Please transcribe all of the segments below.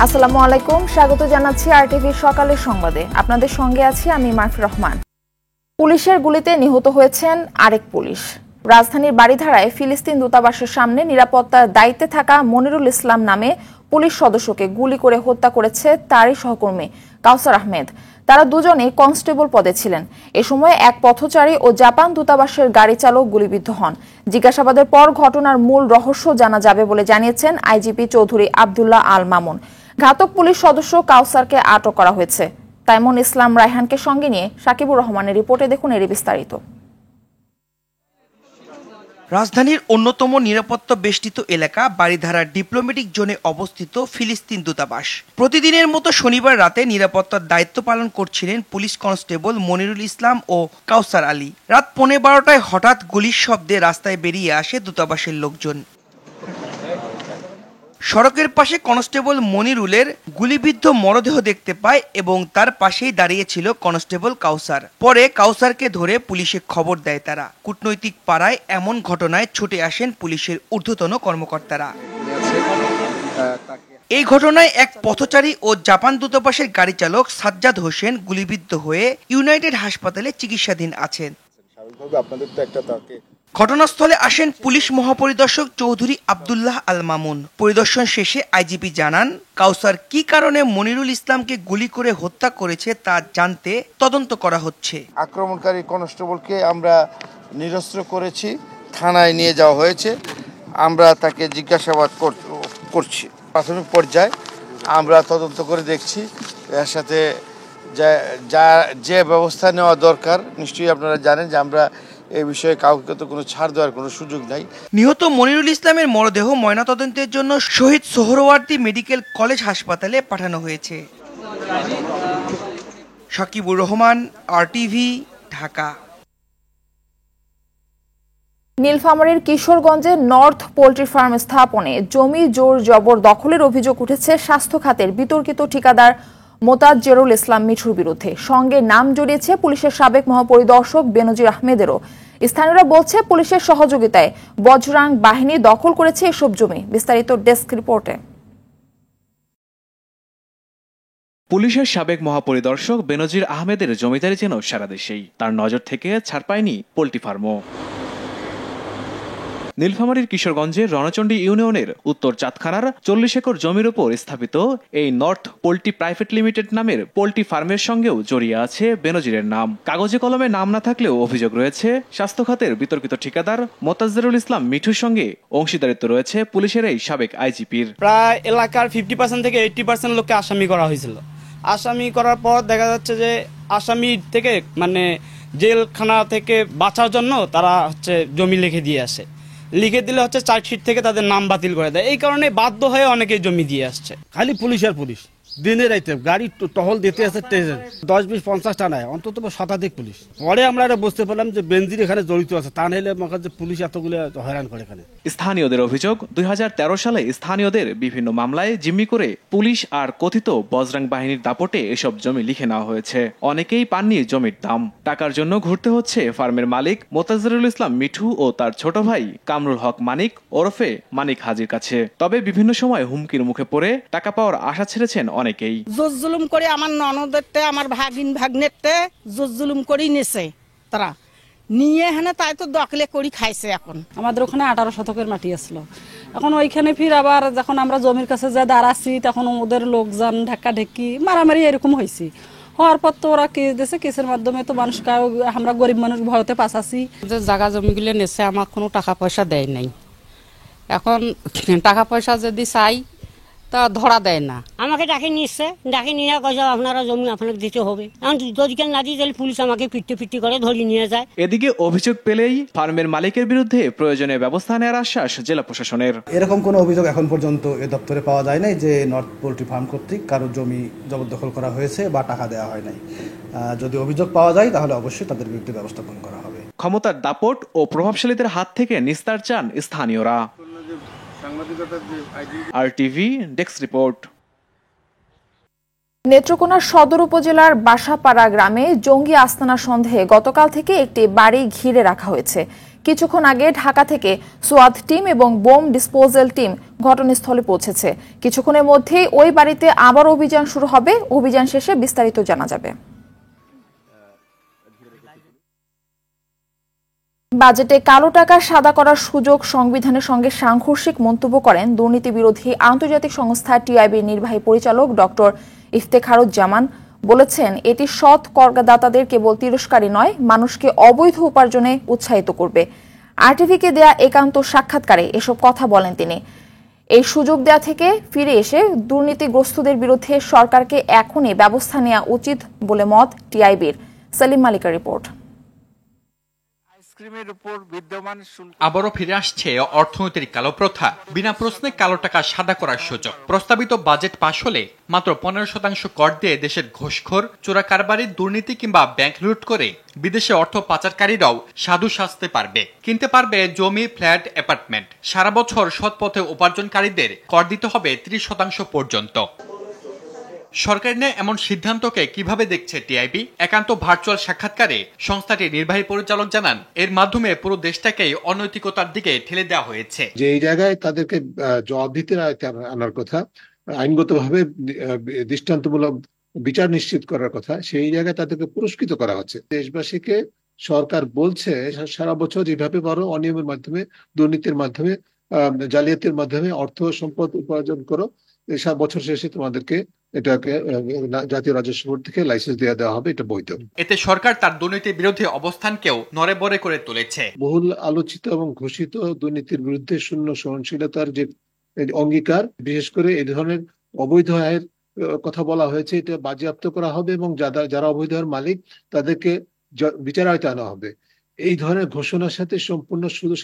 আসসালামু আলাইকুম, স্বাগত জানাচ্ছি আরটিভির সকালের সংবাদে। আপনাদের সঙ্গে আছি আমি মারফি রহমান। পুলিশের গুলিতে নিহত হয়েছেন আরেক পুলিশ। রাজধানীর বাড়িধারায় ফিলিস্তিন দূতাবাসের সামনে নিরাপত্তার দায়িত্বে থাকা মনিরুল ইসলাম নামে পুলিশ সদস্যকে গুলি করে হত্যা করেছে তারই সহকর্মী কাউসার আহমেদ। তারা দুজনেই কনস্টেবল পদে ছিলেন। এ সময় এক পথচারী ও জাপান দূতাবাসের গাড়ি চালক গুলিবিদ্ধ হন। জিজ্ঞাসাবাদের পর ঘটনার মূল রহস্য জানা যাবে বলে জানিয়েছেন আইজিপি চৌধুরী আব্দুল্লাহ আল মামুন। ঘাতক পুলিশ সদস্য কাউসারকে আটক করা হয়েছে। তাইমুন ইসলাম রায়হানকে সঙ্গে নিয়ে সাকিবুর রহমানের রিপোর্টে দেখুন এর বিস্তারিত। রাজধানীর অন্যতম নিরাপত্তা বেষ্টিত এলাকা বাড়িধারার ডিপ্লোম্যাটিক জোনে অবস্থিত ফিলিস্তিন দূতাবাস। প্রতিদিনের মতো শনিবার রাতে নিরাপত্তার দায়িত্ব পালন করছিলেন পুলিশ কনস্টেবল মনিরুল ইসলাম ও কাউসার আলী। রাত 12:15টায় হঠাৎ গুলির শব্দে রাস্তায় বেরিয়ে আসে দূতাবাসের লোকজন। সড়কের পাশে কনস্টেবল মনিরুলের গুলিবিদ্ধ মরদেহ দেখতে পায় এবং তার পাশেই দাঁড়িয়েছিল কনস্টেবল কাউসার। পরে কাউসারকে ধরে পুলিশে খবর দেয় তারা। কূটনৈতিক পাড়ায় এমন ঘটনায় ছুটে আসেন পুলিশের ঊর্ধ্বতন কর্মকর্তারা। এই ঘটনায় এক পথচারী ও জাপান দূতাবাসের গাড়ি চালক সাজ্জাদ হোসেন গুলিবিদ্ধ হয়ে ইউনাইটেড হাসপাতালে চিকিৎসাধীন আছেন। ঘটনাস্থলে আসেন পুলিশ মহাপরিদর্শক চৌধুরী আব্দুল্লাহ আল মামুন। পরিদর্শন শেষে আইজিপি জানান, কাউসার কি কারণে মনিরুল ইসলামকে গুলি করে হত্যা করেছে তা জানতে তদন্ত করা হচ্ছে। আক্রমণকারী কনস্টেবলকে আমরা নিরস্ত্র করেছি, থানায় নিয়ে যাওয়া হয়েছে। আমরা তাকে জিজ্ঞাসাবাদ করছি। প্রাথমিক পর্যায়ে আমরা তদন্ত করে দেখছি, এর সাথে যে ব্যবস্থা নেওয়া দরকার। নিশ্চয়ই আপনারা জানেন যে আমরা এই বিষয়ে কাউকে তো কোনো ছাড় দেওয়ার কোনো সুযোগ নাই। নিহত মনিরুল ইসলামের মরদেহ ময়নাতদন্তের জন্য শহীদ সোহরাওয়ার্দী মেডিকেল কলেজ হাসপাতালে পাঠানো হয়েছে। সাকিবুর রহমান, আরটিভি, ঢাকা। নীলফামারীর কিশোরগঞ্জে নর্থ পোল্ট্রি ফার্ম স্থাপনে জমি জোর জবর দখলের অভিযোগ উঠেছে স্বাস্থ্য খাতের বিতর্কিত ঠিকাদার মোতাজ্জেরুল ইসলাম মিঠুর বিরুদ্ধে। সঙ্গে নাম জড়িয়েছে পুলিশের সাবেক মহাপরিদর্শক বেনজির আহমেদেরও। স্থানীয়রা বলছে পুলিশের সহযোগিতায় বজরাং বাহিনী দখল করেছে এসব জমি। বিস্তারিত ডেস্ক রিপোর্টে। পুলিশের সাবেক মহাপরিদর্শক বেনজির আহমেদের জমিদারি যেন সারা দেশেই। তার নজর থেকে ছাড় পায়নি পোল্ট্রি ফার্মও। নীলফামারীর কিশোরগঞ্জের রণচণ্ডী ইউনিয়নের উত্তর চাঁদখানার 40 একর জমির উপর স্থাপিত এই নর্থ পোল্ট্রি প্রাইভেট লিমিটেড নামের পোল্ট্রি ফার্মের সঙ্গেও জড়িয়ে আছে বেনজিরের নাম। কাগজে কলমে নাম না থাকলেও অভিযোগ রয়েছে স্বাস্থ্য খাতের বিতর্কিত ঠিকাদার মোতাজ্জেরুল ইসলাম মিঠুর সঙ্গে অংশীদারিত্ব রয়েছে পুলিশের এই সাবেক আইজিপির। প্রায় এলাকার 50% থেকে 80% লোককে আসামি করা হয়েছিল। আসামি করার পর দেখা যাচ্ছে যে আসামি থেকে জেলখানা থেকে বাঁচার জন্য তারা জমি লিখে দিয়ে আসে। লিখে দিলে চার্জশিট থেকে তাদের নাম বাতিল করে দেয়। এই কারণে বাধ্য হয়ে অনেকে জমি দিয়ে আসছে। খালি পুলিশ আর পুলিশ, দিনে রাইতে গাড়ি টহল দিতে আছে 10-20-50টা নয়, অন্তত শতাধিক পুলিশ। পরে আমরা বুঝতে পারলাম যে বেনজির এখানে জড়িত আছে, তা নাহলে পুলিশ এতগুলো হয়রান করে এখানে। স্থানীয়দের অভিযোগ, 2013 সালে স্থানীয়দের বিভিন্ন মামলায় জিম্মি করে পুলিশ আর কথিত বজরাং বাহিনীর দাপটে এসব জমি লিখে নেওয়া হয়েছে। অনেকেই পাননি জমির দাম। টাকার জন্য ঘুরতে হচ্ছে ফার্মের মালিক মোতাজ্জেরুল ইসলাম মিঠু ও তার ছোট ভাই কামরুল হক মানিক ওরফে মানিক হাজির কাছে। তবে বিভিন্ন সময় হুমকির মুখে পড়ে টাকা পাওয়ার আশা ছেড়েছেন অনেকেই। জোর জুলুম করে আমার ননদেরতে, আমার ভাগিন ভাগ্নেরতে জোর জুলুম করেই নেছে তারা নিয়ে তাই তো দখলে করি খাইছে। এখন আমাদের ওখানে 18 শতকের মাটি আসলো। এখন ওইখানে ফির আবার যখন আমরা জমির কাছে যা দাঁড়াচ্ছি তখন ওদের লোকজন ঢাকা ঢেকি মারামারি এরকম হয়েছে। হওয়ার পর তো ওরা কেস দিয়েছে, কেসের মাধ্যমে তো মানুষ, আমরা গরিব মানুষ ভয়তে পাশাছি। যে জায়গা জমিগুলো নেছে আমার কোনো টাকা পয়সা দেয় নাই। এখন টাকা পয়সা যদি চাই তা ধরা দেয় না। আমাকে ডাকে নিচ্ছে, ডাকে নিয়ে কয়েছে আপনারা জমি আপনাকে দিতে হবে। এখন যদি না দিয়ে তাহলে পুলিশ আমাকে পিটি করে ধরে নিয়ে যায়। এদিকে অভিযোগ পেলেই ফার্মের মালিকের বিরুদ্ধে প্রয়োজনীয় ব্যবস্থা নেওয়ার আশ্বাস জেলা প্রশাসনের। এরকম কোনো অভিযোগ এখন পর্যন্ত এ দপ্তরে পাওয়া যায় নাই যে নর্থ পোল্ট্রি ফার্ম কর্তৃক কারো জমি জবরদখল করা হয়েছে বা টাকা দেওয়া হয় নাই। যদি অভিযোগ পাওয়া যায় তাহলে অবশ্যই তাদের বিরুদ্ধে ব্যবস্থা গ্রহণ করা হবে। ক্ষমতার দাপট ও প্রভাবশালীদের হাত থেকে নিস্তার চান স্থানীয়রা। RTV desk report. নেত্রকোনার সদর উপজেলার বাসাপাড়া গ্রামে জঙ্গি আস্তানা সন্দেহে গতকাল থেকে একটি বাড়ি ঘিরে রাখা হয়েছে। কিছুক্ষণ আগে ঢাকা থেকে সোয়াদ টিম এবং বোম ডিসপোজাল টিম ঘটনাস্থলে পৌঁছেছে। কিছুক্ষণের মধ্যেই ওই বাড়িতে আবার অভিযান শুরু হবে। অভিযান শেষে বিস্তারিত জানা যাবে। বাজেটে কালো টাকা সাদা করার সুযোগ সংবিধানের সঙ্গে সাংঘর্ষিক মন্তব্য করেন দুর্নীতি বিরোধী আন্তর্জাতিক সংস্থা টিআইবির নির্বাহী পরিচালক ডক্টর ইফতেখারুজ্জামান। বলেছেন, এটি সৎ করদাতাদের কেবল তিরস্কারই নয়, মানুষকে অবৈধ উপার্জনে উৎসাহিত করবে। আরটিভিকে দেয়া একান্ত সাক্ষাৎকারে এসব কথা বলেন তিনি। এই সুযোগ দেয়া থেকে ফিরে এসে দুর্নীতিগ্রস্তদের বিরুদ্ধে সরকারকে এখনই ব্যবস্থা নেওয়া উচিত বলে মত টিআইবির। সালিম মালিকের রিপোর্ট। আবারও ফিরে আসছে অর্থনীতির কালো প্রথা, বিনা প্রশ্নে কালো টাকা সাদা করার সুযোগ। প্রস্তাবিত বাজেট পাশ হলে মাত্র 15% কর দিয়ে দেশের ঘুষখোর, চোরা কারবারি, দুর্নীতি কিংবা ব্যাংক লুট করে বিদেশে অর্থ পাচারকারীরাও সাধু সাজতে পারবে, কিনতে পারবে জমি, ফ্ল্যাট, অ্যাপার্টমেন্ট। সারা বছর সৎ পথে উপার্জনকারীদের কর দিতে হবে 30% পর্যন্ত। সরকারের নেয় এমন সিদ্ধান্তকে কিভাবে দেখছে টিআইবি? একান্ত ভার্চুয়াল সাক্ষাৎকারে সংস্থাটির নির্বাহী পরিচালক জানান, এর মাধ্যমে পুরো দেশটাকেই অনৈতিকতার দিকে ঠেলে দেওয়া হয়েছে। যে এই জায়গায় তাদেরকে জবাবদিহিতে আনার কথা, আইনগতভাবে দৃষ্টান্তমূলক বিচার নিশ্চিত করার কথা, সেই জায়গায় তাদেরকে পুরস্কৃত করা হচ্ছে। দেশবাসীকে সরকার বলছে সারা বছর যেভাবে পারো অনিয়মের মাধ্যমে, দুর্নীতির মাধ্যমে, জালিয়াতির মাধ্যমে অর্থ সম্পদ উপার্জন করো, বছর শেষে তোমাদেরকে এটাকে জাতীয় রাজস্ব বোর্ড থেকে লাইসেন্স দেওয়া হবে, এটা বৈধ। এতে সরকার তার দুর্নীতি বিরোধী অবস্থানকেও নড়েবড়ে করে তুলেছে। বহুল আলোচিত এবং ঘোষিত দুর্নীতির বিরুদ্ধে শূন্য সহনশীলতার যে অঙ্গীকার, বিশেষ করে এই ধরনের অবৈধ আয়ের কথা বলা হয়েছে, এটা বাজেয়াপ্ত করা হবে এবং যারা অবৈধ আয়ের মালিক তাদেরকে বিচার আওতায় আনা হবে। এই ধরনের ঘোষণার সাথে সম্পূর্ণ শুধু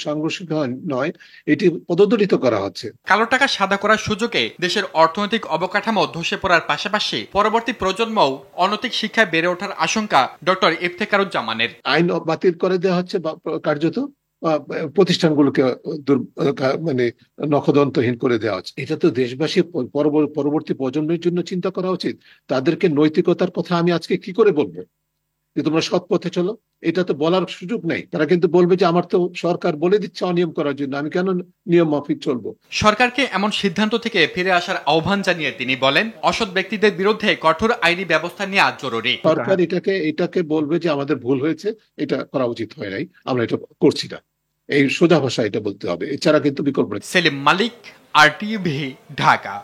সাংঘর্ষিক নয়, এটি পদদলিত করা হচ্ছে। কালো টাকা সাদা করার সুযোগে দেশের অর্থনৈতিক অবকাঠামো ধসে পড়ার পাশাপাশি পরবর্তী প্রজন্মও অনৈতিক শিক্ষায় বেড়ে ওঠার আশঙ্কা ডক্টর ইফতেখারুজ্জামানের। আইন বাতিল করে দেওয়া হচ্ছে কার্যত, প্রতিষ্ঠানগুলোকে মানে নখদন্তহীন করে দেওয়া হচ্ছে। এটা তো দেশবাসী পরবর্তী প্রজন্মের জন্য চিন্তা করা উচিত। তাদেরকে নৈতিকতার কথা আমি আজকে কি করে বলবো যে তোমরা সৎ পথে চলো? এটা তো বলার সুযোগ নেই। তারা কিন্তু বলবে যে আমার তো সরকার বলে দিচ্ছে অনিয়ম করার জন্য, আমি কেন নিয়ম মাফিক চলবো? সরকারকে এমন সিদ্ধান্ত থেকে ফিরে আসার আহ্বান জানিয়ে তিনি বলেন, অসৎ ব্যক্তিদের বিরুদ্ধে কঠোর আইনি ব্যবস্থা নেওয়া জরুরি। সরকার এটাকে বলবে যে আমাদের ভুল হয়েছে, এটা করা উচিত হয় নাই, আমরা এটা করছি না, এই সোজা ভাষা এটা বলতে হবে, এছাড়া কিন্তু বিকল্প নেই। সেলিম মালিক, আরটিভি, ঢাকা।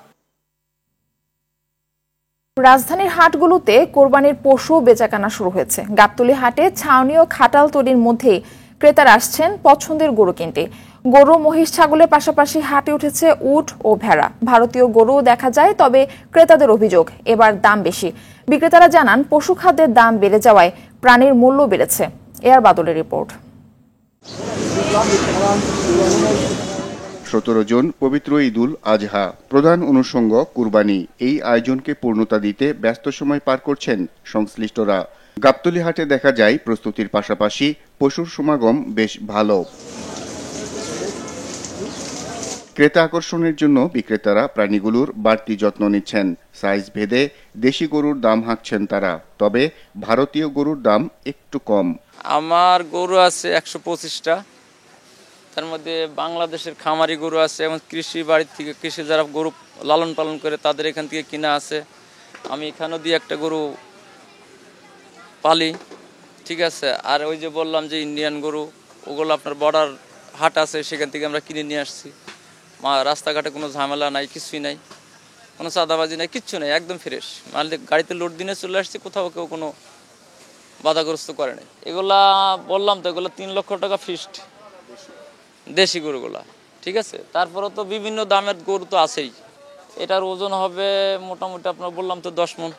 রাজধানীর হাটগুলোতে কোরবানির পশু বেচাকেনা শুরু হয়েছে। গাবতলী হাটে ছাউনি ও খাটাল তৈরির মধ্যেই ক্রেতারা আসছেন পছন্দের গরু কিনতে। গরু, মহিষ, ছাগলের পাশাপাশি হাটে উঠেছে উট ও ভেড়া। ভারতীয় গরুও দেখা যায়, তবে ক্রেতাদের অভিযোগ এবার দাম বেশি। বিক্রেতারা জানান, পশু খাদ্যের দাম বেড়ে যাওয়ায় প্রাণীর মূল্য বেড়েছে। এয়ার বাদলের রিপোর্ট। 17 জুন পবিত্র ঈদুল আজহা, প্রধান অনুষঙ্গ কুরবানি। এই আয়োজনকে পূর্ণতা দিতে ব্যস্ত সময় পার করছেন সংশ্লিষ্টরা। গাবতলী হাটে দেখা যায় প্রস্তুতির পাশাপাশি পশুর সমাগম বেশ ভালো। ক্রেতা আকর্ষণের জন্য বিক্রেতারা প্রাণীগুলোর বাড়তি যত্ন নিচ্ছেন। সাইজ ভেদে দেশি গরুর দাম হাঁকছেন তারা, তবে ভারতীয় গরুর দাম একটু কম। আমার গরু আছে 125টা, তার মধ্যে বাংলাদেশের খামারি গরু আছে এবং কৃষি বাড়ির থেকে কৃষি যারা গরু লালন পালন করে তাদের এখান থেকে কিনা আছে। আমি এখানেও দিয়ে একটা গরু পালি, ঠিক আছে। আর ওই যে বললাম যে ইন্ডিয়ান গরু, ওগুলো আপনার বর্ডার হাট আছে, সেখান থেকে আমরা কিনে নিয়ে আসছি। রাস্তাঘাটে কোনো ঝামেলা নাই, কিছুই নাই, কোনো চাঁদাবাজি নাই, কিচ্ছু নাই, একদম ফ্রেশ মাল। গাড়িতে লোড দিনে চলে আসছি, কোথাও কেউ কোনো বাধাগ্রস্ত করে নাই। এগুলা বললাম তো, এগুলো 3 লক্ষ টাকা ফিক্সড দেশি গরুগুলা, ঠিক আছে। তারপরে তো বিভিন্ন দামের গরু তো আছেই। এটার ওজন হবে মোটামুটি আপনার বললাম তো 10 মণ।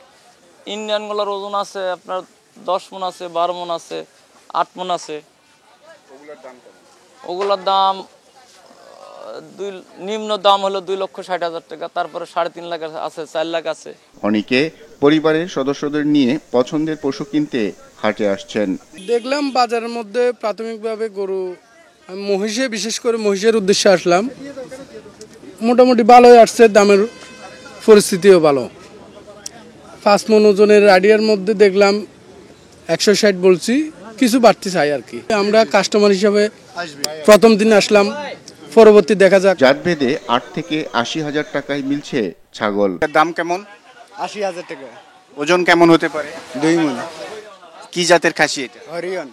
ইন্ডিয়ানগুলোর ওজন আছে আপনার 10 মণ আছে, 12 মণ আছে, 8 মণ আছে। ওগুলোর দাম নিম্ন দাম হলো 2,60,000 টাকা, তারপরে 3.5 লাখ আছে, 4 লাখ আছে। অনেকে পরিবারের সদস্যদের নিয়ে পছন্দের পশু কিনতে হাটে আসছেন। দেখলাম বাজারের মধ্যে প্রাথমিকভাবে গরু, মহিষে বিশেষ করে মহিষের উদ্দেশ্যে আসলাম, মোটামুটি ভালোই আসছে, দামের পরিস্থিতিও ভালো। 5 মণ ওজনের আইডিয়ার মধ্যে দেখলাম 160 বলছি, কিছু বাড়তি চাই আর কি। আমরা কাস্টমার হিসাবে প্রথম দিন আসলাম, পরবর্তী দেখা যাক। জাত ভেদে ৮ থেকে ৮০,০০০ টাকায় মিলছে ছাগল। দাম কেমন? ৮০,০০০ টাকা। ওজন কেমন হতে পারে? 2 মণ। কি জাতের খাসি এটা? হরিয়ন।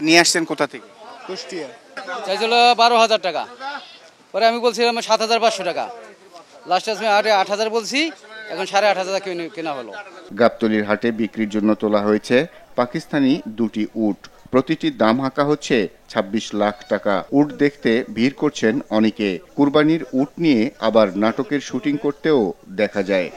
নিয়ে আসছেন কোথা থেকে? কুষ্টিয়া। চাইছিল 12,000 টাকা, পরে আমি বলছিলাম 7,500 টাকা, লাস্টে 8,000 বলছি, এখন 8,500 কেনা হলো। গাবতলীর হাটে বিক্রির জন্য তোলা হয়েছে পাকিস্তানি 2টি উট। প্রতিটির দাম হাঁকা হচ্ছে 26 লাখ টাকা। উট দেখতে ভিড় করছেন অনেকে। কুরবানির উট নিয়ে আবার নাটকের শুটিং করতেও দেখা যায়।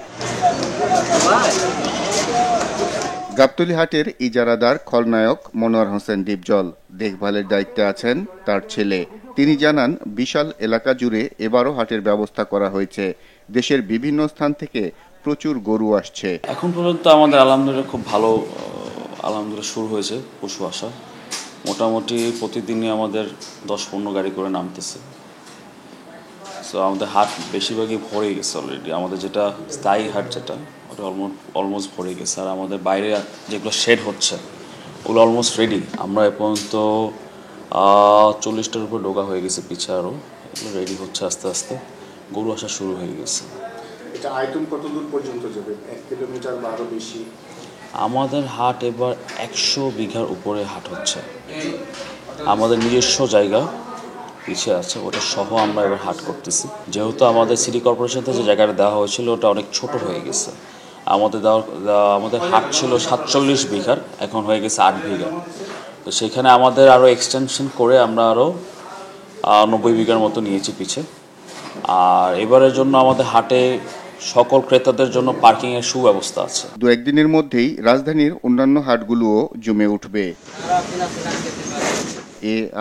গাবতলী হাটের ইজারাদার খলনায়ক মনোয়ার হোসেন ডিপজল। দেখভালের দায়িত্বে আছেন তার ছেলে। তিনি জানান, বিশাল এলাকা জুড়ে এবারও হাটের ব্যবস্থা করা হয়েছে। দেশের বিভিন্ন স্থান থেকে প্রচুর গরু আসছে। এখন পর্যন্ত আমাদের আলহামদুলিল্লাহ খুব ভালো শুরু হয়েছে পশু আসা। মোটামুটি প্রতিদিনই আমাদের 10-15 গাড়ি করে নামতেছে। সো আমাদের হাট বেশিরভাগই ভরে গেছে অলরেডি। আমাদের যেটা স্থায়ী হাট যেটা ওটা অলমোস্ট ভরে গেছে। আর আমাদের বাইরে যেগুলো শেড হচ্ছে ওগুলো অলমোস্ট রেডি। আমরা এ পর্যন্ত 40টার উপর ডোকা হয়ে গেছে, পিছে আরও এগুলো রেডি হচ্ছে আস্তে আস্তে। গরু আসা শুরু হয়ে গেছে। এটা আয়তন কত দূর পর্যন্ত যাবে? 1 কিলোমিটার বা আরও বেশি? আমাদের হাট এবার 100 বিঘার উপরে হাট হচ্ছে। আমাদের নিজস্ব জায়গা পিছিয়ে আছে, ওটা সহ আমরা এবার হাট করতেছি। যেহেতু আমাদের সিটি কর্পোরেশন থেকে যে জায়গাটা দেওয়া হয়েছিল ওটা অনেক ছোট হয়ে গেছে। আমাদের হাট ছিল 47 বিঘার, এখন হয়ে গেছে 8 বিঘা। তো সেখানে আমাদের আরও এক্সটেনশন করে আমরা আরও 90 বিঘার মতো নিয়েছি পিছে। আর এবারের জন্য আমাদের হাটে সকল ক্রেতাদের জন্য পার্কিং এর সুব্যবস্থা আছে। 2-1 দিনের মধ্যেই রাজধানীর অন্যান্য হাটগুলোও জমে উঠবে।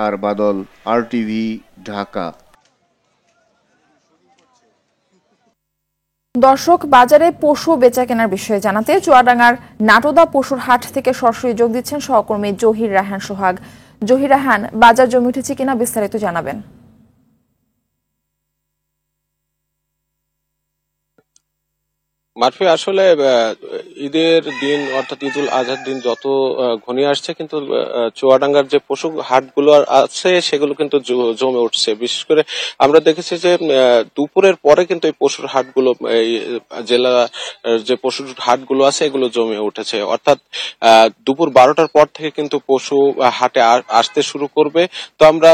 আর বাদল, RTV, ঢাকা। দর্শক, বাজারে পশু বেচা কেনার বিষয়ে জানাতে চুয়াডাঙ্গার নাটোদা পশুর হাট থেকে সরাসরি যোগ দিচ্ছেন সহকর্মী জহির রায়হান সোহাগ। জহির রায়হান, বাজার জমে উঠেছে কিনা বিস্তারিত জানাবেন। মারফি, আসলে ঈদের দিন অর্থাৎ ঈদুল আজহার দিন যত ঘনিয়ে আসছে, কিন্তু চুয়াডাঙ্গার যে পশু হাটগুলো আছে সেগুলো কিন্তু জমে উঠছে। বিশেষ করে আমরা দেখেছি যে দুপুরের পরে কিন্তু এই পশুর হাটগুলো, এই জেলা যে পশুর হাটগুলো আছে এগুলো জমে উঠেছে। অর্থাৎ দুপুর 12টার পর থেকে কিন্তু পশু হাটে আসতে শুরু করবে। তো আমরা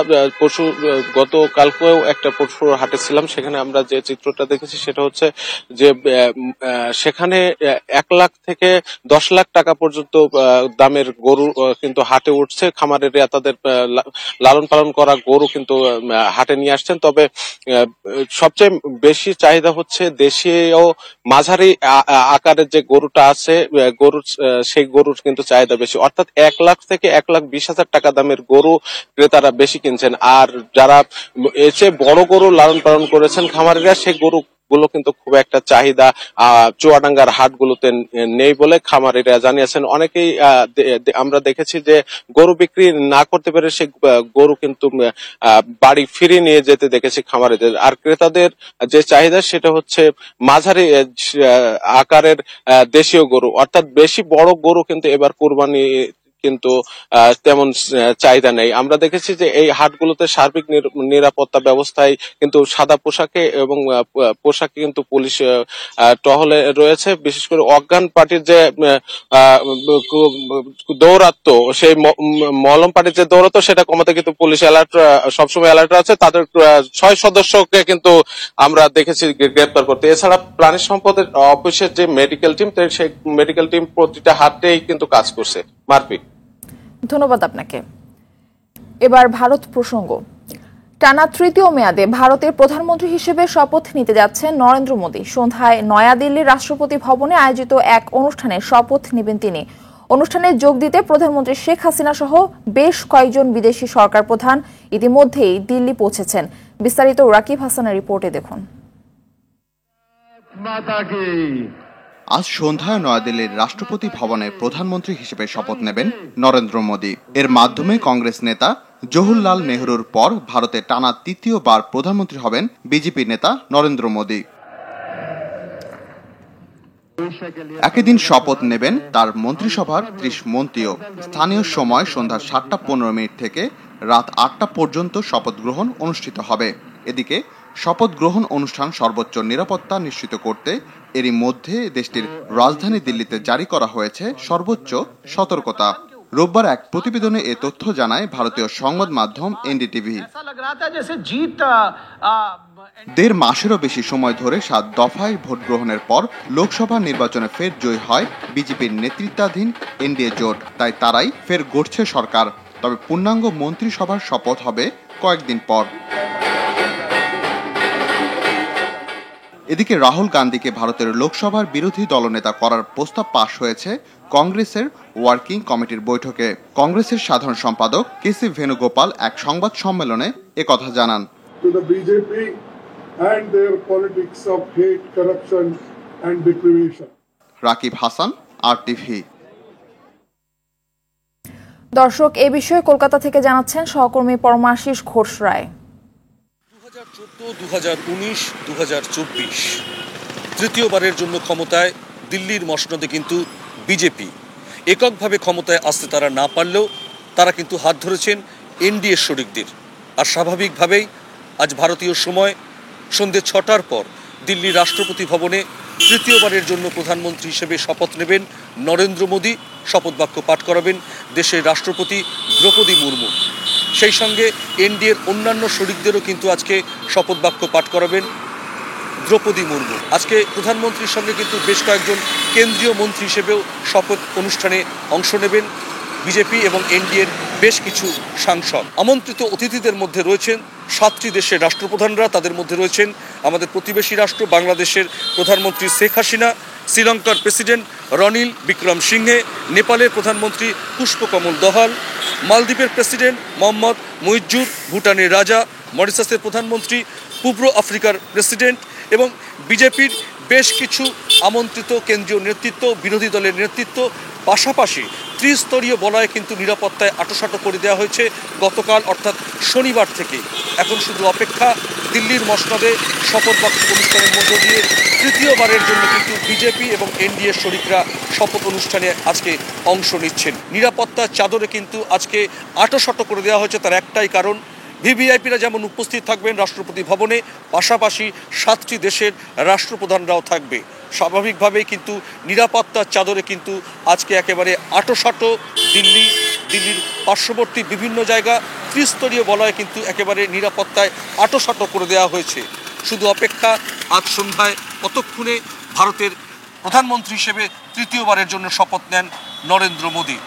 গতকালকেও একটা পশুর হাটে ছিলাম, সেখানে আমরা যে চিত্রটা দেখেছি সেটা হচ্ছে যে সেখানে 1 লাখ থেকে 10 লাখ টাকা পর্যন্ত দামের গরু কিন্তু হাটে উঠছে। খামারেরা তাদের লালন পালন করা গরু কিন্তু হাটে নিয়ে আসছেন। তবে সবচেয়ে বেশি চাহিদা হচ্ছে দেশীয় মাঝারি আকারের যে গরুটা আছে, সেই গরুর কিন্তু চাহিদা বেশি। অর্থাৎ 1 লাখ থেকে 1,20,000 টাকা দামের গরু ক্রেতারা বেশি কিনছেন। আর যারা এর চেয়ে বড় গরু লালন পালন করেছেন খামারেরা, সেই গরুগুলো কিন্তু খুব একটা চাহিদা চুয়াডাঙ্গার হাটগুলোতে নেই বলে খামারিরা জানিয়েছেন। অনেকেই আমরা দেখেছি যে গরু বিক্রি না করতে পেরে সে গরু কিন্তু বাড়ি ফিরিয়ে নিয়ে যেতে দেখেছি খামারিদের। আর ক্রেতাদের যে চাহিদা সেটা হচ্ছে মাঝারি আকারের দেশীয় গরু। অর্থাৎ বেশি বড় গরু কিন্তু এবার কুরবানি কিন্তু তেমন চাহিদা নেই। আমরা দেখেছি যে এই হাটগুলোতে সার্বিক নিরাপত্তা ব্যবস্থায় কিন্তু সাদা পোশাকে এবং পোশাকে কিন্তু পুলিশ টহলে রয়েছে। বিশেষ করে অজ্ঞান পার্টির যে দৌরাত্ম, সেই মলম পার্টির যে দৌরাত্ম সেটা কমাতে কিন্তু পুলিশ সবসময় অ্যালার্ট আছে। তাদের 6 সদস্যকে কিন্তু আমরা দেখেছি গ্রেপ্তার করতে। এছাড়া প্রাণী সম্পদের অফিসের যে মেডিকেল টিম, সেই মেডিকেল টিম প্রতিটা হাটেই কিন্তু কাজ করছে। মারপি, ধন্যবাদ আপনাকে। এবার ভারত প্রসঙ্গ। টানা 3য় মেয়াদে ভারতের প্রধানমন্ত্রী হিসেবে শপথ নিতে যাচ্ছেন নরেন্দ্র মোদী। সন্ধ্যায় নয়াদিল্লির রাষ্ট্রপতি ভবনে আয়োজিত এক অনুষ্ঠানে শপথ নেবেন তিনি। অনুষ্ঠানে যোগ দিতে প্রধানমন্ত্রী শেখ হাসিনা সহ বেশ কয়েকজন বিদেশি সরকার প্রধান ইতিমধ্যেই দিল্লি পৌঁছেছেন। বিস্তারিত রাকিব হাসানের রিপোর্টে দেখুন। আজ সন্ধ্যায় নয়াদিল্লির রাষ্ট্রপতি ভবনে প্রধানমন্ত্রী হিসেবে শপথ নেবেন নরেন্দ্র মোদী। এর মাধ্যমে কংগ্রেস নেতা জওহরলাল নেহরুর পর ভারতে টানা 3য়বার প্রধানমন্ত্রী হবেন বিজেপি নেতা নরেন্দ্র মোদী। একই দিন শপথ নেবেন তার মন্ত্রিসভার ৩০ মন্ত্রীও। স্থানীয় সময় সন্ধ্যা ৭টা ১৫ থেকে রাত ৮টা পর্যন্ত শপথ গ্রহণ অনুষ্ঠিত হবে। এদিকে শপথ গ্রহণ অনুষ্ঠান সর্বোচ্চ নিরাপত্তা নিশ্চিত করতে এরই মধ্যে দেশটির রাজধানী দিল্লিতে জারি করা হয়েছে সর্বোচ্চ সতর্কতা। রোববার এক প্রতিবেদনে এ তথ্য জানায় ভারতীয় সংবাদ মাধ্যম এনডিটিভি। ১.৫ মাসেরও বেশি সময় ধরে ৭ দফায় ভোট গ্রহণের পর লোকসভা নির্বাচনে ফের জয়ী হয় বিজেপির নেতৃত্বাধীন এনডিএ জোট। তাই তারাই ফের গড়ছে সরকার। তবে পূর্ণাঙ্গ মন্ত্রিসভার শপথ হবে কয়েকদিন পর। এদিকে রাহুল গান্ধীকে ভারতের লোকসভার বিরোধী দলনেতা করার প্রস্তাব পাশ হয়েছে কংগ্রেসের ওয়ার্কিং কমিটির বৈঠকে। কংগ্রেসের সাধারণ সম্পাদক কেসি ভেনুগোপাল এক সংবাদ সম্মেলনে একথা জানান। রাকিব হাসান, RTV। দর্শক, এ বিষয়ে কলকাতা থেকে জানাচ্ছেন সহকর্মী পরমাশিস ঘোষ রায়। 2014, 2019, 2024 তৃতীয়বারের জন্য ক্ষমতায় দিল্লির মসনদে কিন্তু বিজেপি। এককভাবে ক্ষমতায় আসতে তারা না পারলেও তারা কিন্তু হাত ধরেছেন এনডিএ শরিকদের। আর স্বাভাবিকভাবেই আজ ভারতীয় সময় সন্ধ্যে 6টার পর দিল্লির রাষ্ট্রপতি ভবনে তৃতীয়বারের জন্য প্রধানমন্ত্রী হিসেবে শপথ নেবেন নরেন্দ্র মোদী। শপথ বাক্য পাঠ করাবেন দেশের রাষ্ট্রপতি দ্রৌপদী মুর্মু। সেই সঙ্গে এনডিএর অন্যান্য শরিকদেরও কিন্তু আজকে শপথ বাক্য পাঠ করাবেন দ্রৌপদী মুর্মু। আজকে প্রধানমন্ত্রীর সঙ্গে কিন্তু বেশ কয়েকজন কেন্দ্রীয় মন্ত্রী হিসেবেও শপথ অনুষ্ঠানে অংশ নেবেন বিজেপি এবং এনডিএর বেশ কিছু সাংসদ। আমন্ত্রিত অতিথিদের মধ্যে রয়েছেন 7টি দেশের রাষ্ট্রপ্রধানরা। তাদের মধ্যে রয়েছেন আমাদের প্রতিবেশী রাষ্ট্র বাংলাদেশের প্রধানমন্ত্রী শেখ হাসিনা, শ্রীলঙ্কার প্রেসিডেন্ট রনিল বিক্রম সিংহে, নেপালের প্রধানমন্ত্রী পুষ্পকমল দহাল, মালদ্বীপের প্রেসিডেন্ট মোহাম্মদ মুইজ্জুর, ভুটানের রাজা, মরিশাসের প্রধানমন্ত্রী, পূর্ব আফ্রিকার প্রেসিডেন্ট এবং বিজেপির বেশ কিছু আমন্ত্রিত কেন্দ্রীয় নেতৃত্ব, বিরোধী দলের নেতৃত্ব। পাশাপাশি ত্রিস্তরীয় বলয়ে কিন্তু নিরাপত্তায় আঁটোসাঁটো করে দেওয়া হয়েছে গতকাল অর্থাৎ শনিবার থেকে। এখন শুধু অপেক্ষা দিল্লির মসনদে শপথ বাক্য অনুষ্ঠানের মধ্য দিয়ে তৃতীয়বারের জন্য কিন্তু বিজেপি এবং এনডিএ শরিকরা শপথ অনুষ্ঠানে আজকে অংশ নিচ্ছেন। নিরাপত্তার চাদরে কিন্তু আজকে আঁটোসাঁটো করে দেওয়া হয়েছে। তার একটাই কারণ, ভিভিআইপিরা যেমন উপস্থিত থাকবেন রাষ্ট্রপতি ভবনে, পাশাপাশি 7টি দেশের রাষ্ট্রপ্রধানরাও থাকবে। স্বাভাবিকভাবেই কিন্তু নিরাপত্তার চাদরে কিন্তু আজকে একেবারে আঁটোসাঁটো দিল্লির পার্শ্ববর্তী বিভিন্ন জায়গা ত্রিস্তরীয় বলয়ে কিন্তু একেবারে নিরাপত্তায় আঁটোসাঁটো করে দেওয়া হয়েছে। শুধু অপেক্ষা আজ সন্ধ্যায় কতক্ষণে ভারতের প্রধানমন্ত্রী হিসেবে তৃতীয়বারের জন্য শপথ নেন নরেন্দ্র মোদী।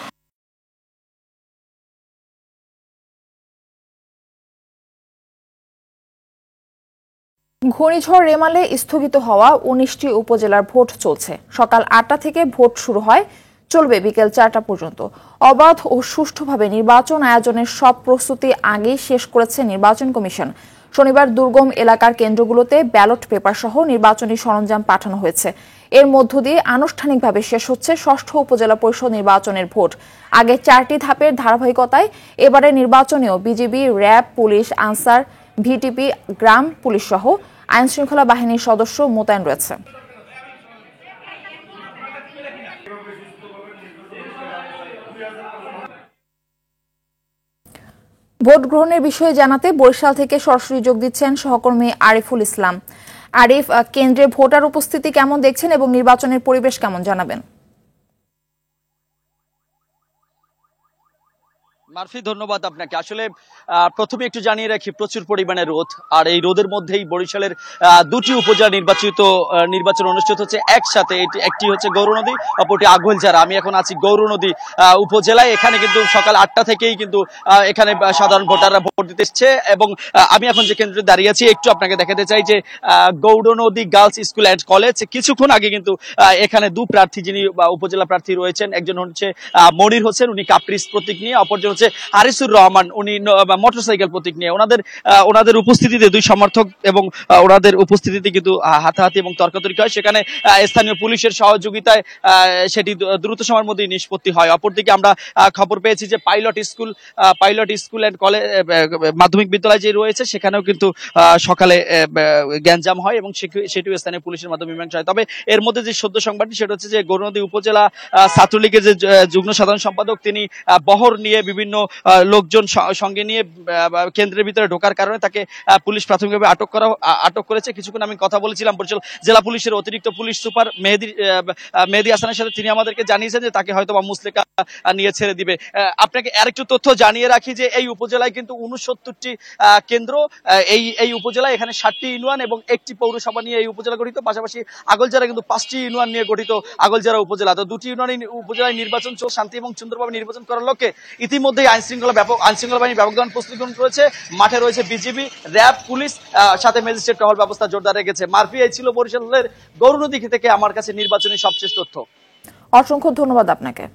ঘূর্ণিঝড় রেমালে স্থগিত হওয়া 19টি উপজেলার ভোট চলছে। সকাল 8টা থেকে ভোট শুরু হয়, চলবে বিকেল 4টা পর্যন্ত। অবাধ ও সুষ্ঠুভাবে নির্বাচন আয়োজনের সব প্রস্তুতি আগেই শেষ করেছে নির্বাচন কমিশন। শনিবার দুর্গম এলাকার কেন্দ্রগুলোতে ব্যালট পেপার সহ নির্বাচনী সরঞ্জাম পাঠানো হয়েছে। এর মধ্য দিয়ে আনুষ্ঠানিকভাবে শেষ হচ্ছে 6ষ্ঠ উপজেলা পরিষদ নির্বাচনের ভোট। আগে 4টি ধাপের ধারাবাহিকতায় এবারে নির্বাচনেও বিজিবি, র্যাব, পুলিশ, আনসার, ভিটিপি, গ্রাম পুলিশ সহ আইন শৃঙ্খলা বাহিনীর সদস্য মোতায়েন রয়েছে। ভোট গ্রহণের বিষয়ে জানাতে বরিশাল থেকে সরাসরি যোগ দিচ্ছেন সহকর্মী আরিফুল ইসলাম। আরিফ, কেন্দ্রে ভোটার উপস্থিতি কেমন দেখছেন এবং নির্বাচনের পরিবেশ কেমন জানাবেন? মারফি, ধন্যবাদ আপনাকে। আসলে প্রথমে একটু জানিয়ে রাখি, প্রচুর পরিমাণে রোদ, আর এই রোদের মধ্যেই বরিশালের 2টি উপজেলা নির্বাচন অনুষ্ঠিত হচ্ছে একসাথে। একটি হচ্ছে গৌরনদী, অপরটি আগৈলঝাড়া। আমি এখন আছি গৌরনদী উপজেলায়। এখানে কিন্তু সকাল 8টা থেকেই কিন্তু এখানে সাধারণ ভোটাররা ভোট দিতে এসছে এবং আমি এখন যে কেন্দ্রে দাঁড়িয়ে আছি একটু আপনাকে দেখাতে চাই যে Gournadi girls school and college. কিছুক্ষণ আগে কিন্তু এখানে 2 প্রার্থী যিনি উপজেলা প্রার্থী রয়েছেন, একজন হচ্ছে মনির হোসেন, উনি কাপ্রিস প্রতীক নিয়ে, অপরজন হচ্ছে হচ্ছে হারিসুর রহমান, উনি মোটরসাইকেল প্রতীক নিয়ে ওনাদের উপস্থিতিতে দুই সমর্থক এবং ওনাদের উপস্থিতিতে কিন্তু হাতাহাতি এবং তর্কাতর্কি হয়। সেখানে স্থানীয় পুলিশের সহযোগিতায় সেটি দ্রুত সময়ের মধ্যে নিষ্পত্তি হয়। অপরদিকে আমরা খবর পেয়েছি যে পাইলট স্কুল অ্যান্ড কলেজ মাধ্যমিক বিদ্যালয় যে রয়েছে সেখানেও কিন্তু সকালে গ্যাঞ্জাম হয় এবং সেটিও স্থানীয় পুলিশের মাধ্যমে মীমাংসা হয়। তবে এর মধ্যে যে সদ্য সংবাদটি সেটা হচ্ছে যে গৌরনদী উপজেলা ছাত্রলীগের যে যুগ্ম সাধারণ সম্পাদক তিনি বহর নিয়ে বিভিন্ন লোকজন সঙ্গে নিয়ে কেন্দ্রের ভিতরে ঢোকার কারণে তাকে পুলিশ প্রাথমিকভাবে আটক করেছে। কিছুক্ষণ আমি কথা বলেছিলাম বরিশাল জেলা পুলিশের অতিরিক্ত পুলিশ সুপার মেহেদী হাসানের সাথে, তিনি আমাদেরকে জানিয়েছেন যে তাকে হয়তো মুসলেকা নিয়ে ছেড়ে দিবে। আপনাকে আরেকটু তথ্য জানিয়ে রাখি যে এই উপজেলায় কিন্তু 69টি কেন্দ্র, এই উপজেলায় এখানে 7টি ইউনিয়ন এবং 1টি পৌরসভা নিয়ে এই উপজেলা গঠিত। পাশাপাশি আগলজারা কিন্তু 5টি ইউনিয়ন নিয়ে গঠিত আগলজারা উপজেলা। তো 2টি উপজেলায় নির্বাচন শান্তি এবং সুন্দরভাবে নির্বাচন করার লক্ষ্যে ইতিমধ্যেই আইনশৃঙ্খলা বাহিনী ব্যাপক ধরনের প্রস্তুতি গ্রহণ করেছে। মাঠে রয়েছে বিজিবি, র্যাব, পুলিশ, সাথে ম্যাজিস্ট্রেট টহল ব্যবস্থা জোরদার রেখেছে। মারফি, এই ছিল বরিশালের গৌরনদী থেকে আমার কাছে নির্বাচনী সবশেষ তথ্য। অসংখ্য ধন্যবাদ আপনাকে।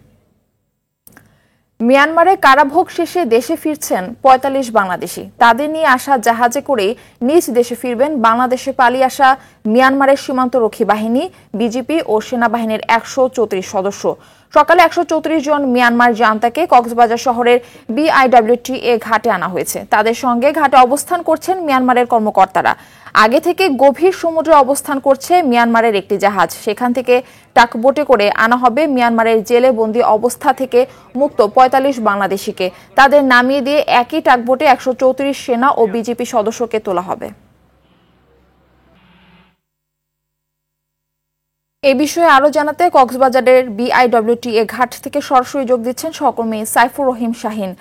মিয়ানমারে কারাভোগ শেষে দেশে ফিরছেন 45 বাংলাদেশি। তাদের নিয়ে আসা জাহাজে করে নিজ দেশে ফিরবেন বাংলাদেশে পালিয়ে আসা মিয়ানমারের সীমান্তরক্ষী বাহিনী, বিজিপি ও সেনাবাহিনীর 134 সদস্য। সকালে 134 জন মিয়ানমার জান্তাকে কক্সবাজার শহরের BIWTA ঘাটে আনা হয়েছে। তাদের সঙ্গে ঘাটে অবস্থান করছেন মিয়ানমারের কর্মকর্তারা। আগে থেকে গভীর সমুদ্রে অবস্থান করছে মিয়ানমারের একটি জাহাজ। সেখান থেকে টাকবোটে করে আনা হবে মিয়ানমারের জেলে বন্দী অবস্থা থেকে মুক্ত 45 বাংলাদেশিকে। তাদের নামিয়ে দিয়ে একই টাকবোটে 134 সেনা ও বিজেপি সদস্যকে তোলা হবে। এই বিষয়ে আরো জানাতে কক্সবাজারের BIWTA ঘাট থেকে সরাসরি যোগ দিচ্ছেন সহকর্মী সাইফুর রহিম শাহিন।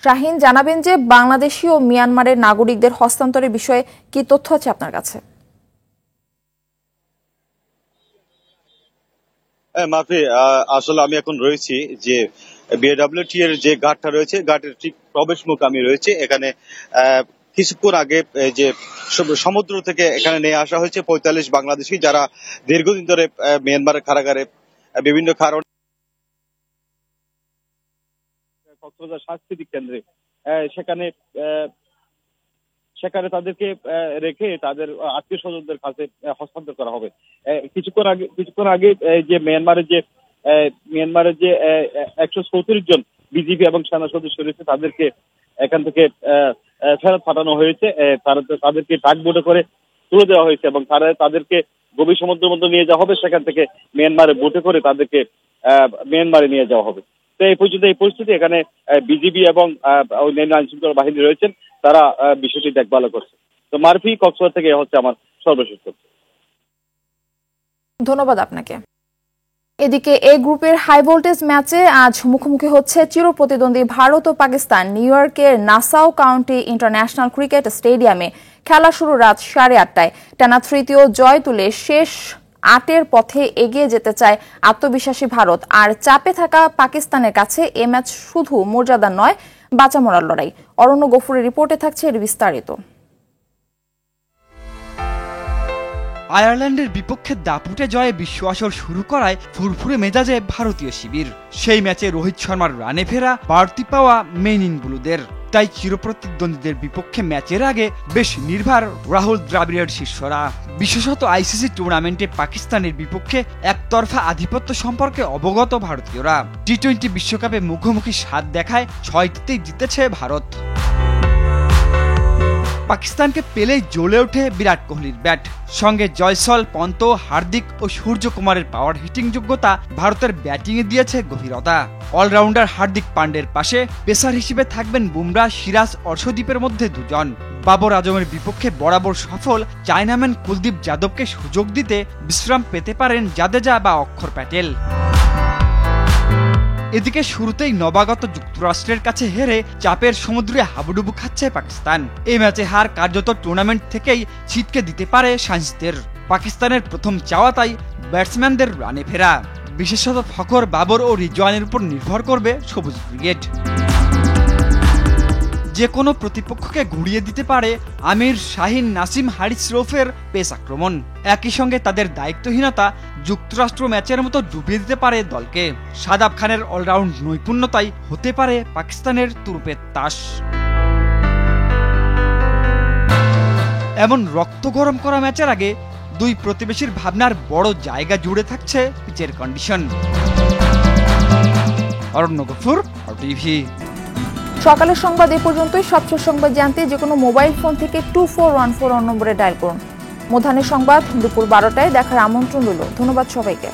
শাহিন, জানাবেন যে বাংলাদেশি ও মিয়ানমারের নাগরিকদের হস্তান্তরের বিষয়ে কি তথ্য আছে আপনার কাছে? মাফি, আসলে আমি এখন রয়েছি যে BIWTA এর যে ঘাটটা রয়েছে, ঘাটের ঠিক প্রবেশ মুখ আমি রয়েছে। এখানে কিছুক্ষণ আগে যে সমুদ্র থেকে এখানে নিয়ে আসা হয়েছে 45 বাংলাদেশি, যারা দীর্ঘদিন ধরে মিয়ানমারের কারাগারে বিভিন্ন কারণে কক্সবাজার সাংস্কৃতিক কেন্দ্রে সেখানে তাদেরকে রেখে তাদের আত্মীয় স্বজনদের কাছে হস্তান্তর করা হবে। কিছুক্ষণ আগে যে মিয়ানমারের যে 134 জন বিজিবি এবং সেনা সদস্য রয়েছে তাদেরকে এখান থেকে ফেরত পাঠানো হয়েছে। তাদেরকে টাকবোটে করে তুলে দেওয়া হয়েছে এবং তাদেরকে গভীর সমুদ্রের মধ্যে নিয়ে যাওয়া হবে। সেখান থেকে মিয়ানমারে বোটে করে তাদেরকে মিয়ানমারে নিয়ে যাওয়া হবে। তো এই পর্যন্ত এই পরিস্থিতি, এখানে বিজিবি এবং অন্যান্য আইনশৃঙ্খলা বাহিনী রয়েছেন, তারা বিষয়টি দেখভাল করছে। তো মারফি, কক্সবাজার থেকে হচ্ছে আমার সর্বশেষ তথ্য। ধন্যবাদ আপনাকে। এদিকে এ গ্রুপের হাই ভোল্টেজ ম্যাচে আজ মুখোমুখি হচ্ছে চিরপ্রতিদ্বন্দ্বী ভারত ও পাকিস্তান। নিউ ইয়র্কের নাসাউ কাউন্টি ইন্টারন্যাশনাল ক্রিকেট স্টেডিয়ামে খেলা শুরু রাত 8:30টায়। টানা তৃতীয় জয় তুলে শেষ 8-এর পথে এগিয়ে যেতে চায় আত্মবিশ্বাসী ভারত। আর চাপে থাকা পাকিস্তানের কাছে এ ম্যাচ শুধু মর্যাদা নয়, বাঁচা মরার লড়াই। অরণ্য গফুরের রিপোর্টে থাকছে এর বিস্তারিত। আয়ারল্যান্ডের বিপক্ষে দাপুটে জয়ে বিশ্ব আসর শুরু করায় ফুরফুরে মেজাজে ভারতীয় শিবির। সেই ম্যাচে রোহিত শর্মার রানে ফেরা বাড়তি পাওয়া মেন ইন ব্লুদের। তাই চিরপ্রতিদ্বন্দ্বীদের বিপক্ষে ম্যাচের আগে বেশ নির্ভর রাহুল দ্রাবিড়ের শিষ্যরা। বিশেষত আইসিসি টুর্নামেন্টে পাকিস্তানের বিপক্ষে একতরফা আধিপত্য সম্পর্কে অবগত ভারতীয়রা। টি-20 বিশ্বকাপে মুখোমুখি 7 দেখায় 6টিতেই জিতেছে ভারত। পাকিস্তানকে পেলেই জ্বলে ওঠে বিরাট কোহলির ব্যাট। সঙ্গে জয়সওয়াল, পন্ত, হার্দিক ও সূর্যকুমারের পাওয়ার হিটিং যোগ্যতা ভারতের ব্যাটিংয়ে দিয়েছে গভীরতা। অলরাউন্ডার হার্দিক পান্ডের পাশে পেসার হিসেবে থাকবেন বুমরা, সিরাজ, অর্শদীপের মধ্যে 2 জন। বাবর আজমের বিপক্ষে বরাবর সফল চায়নাম্যান কুলদীপ যাদবকে সুযোগ দিতে বিশ্রাম পেতে পারেন জাদেজা বা অক্ষর প্যাটেল। এদিকে শুরুতেই নবাগত যুক্তরাষ্ট্রের কাছে হেরে চাপের সমুদ্রে হাবুডুবু খাচ্ছে পাকিস্তান। এই ম্যাচে হার কার্যত টুর্নামেন্ট থেকেই ছিটকে দিতে পারে সায়েন্সদের। পাকিস্তানের প্রথম চাওয়া তাই ব্যাটসম্যানদের রানে ফেরা। বিশেষত ফখর, বাবর ও রিজওয়ানের উপর নির্ভর করবে সবুজ ব্রিগেড। যে কোনো প্রতিপক্ষকে ঘুরিয়ে দিতে পারে আমির, শাহিন, নাসিম, হারিস রৌফের পেস আক্রমণ। একই সঙ্গে তাদের দায়িত্বহীনতা যুক্তরাষ্ট্র ম্যাচের মতো ডুবিয়ে দিতে পারে দলকে। শাদাব খানের অলরাউন্ড নৈপুণ্যতাই হতে পারে পাকিস্তানের তুরুপের তাস। এমন রক্ত গরম করা ম্যাচের আগে দুই প্রতিবেশীর ভাবনার বড় জায়গা জুড়ে থাকছে পিচের কন্ডিশন। অরণ্য গফুর, টিভি। সকালের সংবাদ এ পর্যন্তই। সবশেষ সংবাদ জানতে যে কোনো মোবাইল ফোন থেকে 2414 নম্বরে ডায়াল করুন। মধ্যাহ্নের সংবাদ দুপুর 12টায় দেখার আমন্ত্রণ রইল। ধন্যবাদ সবাইকে।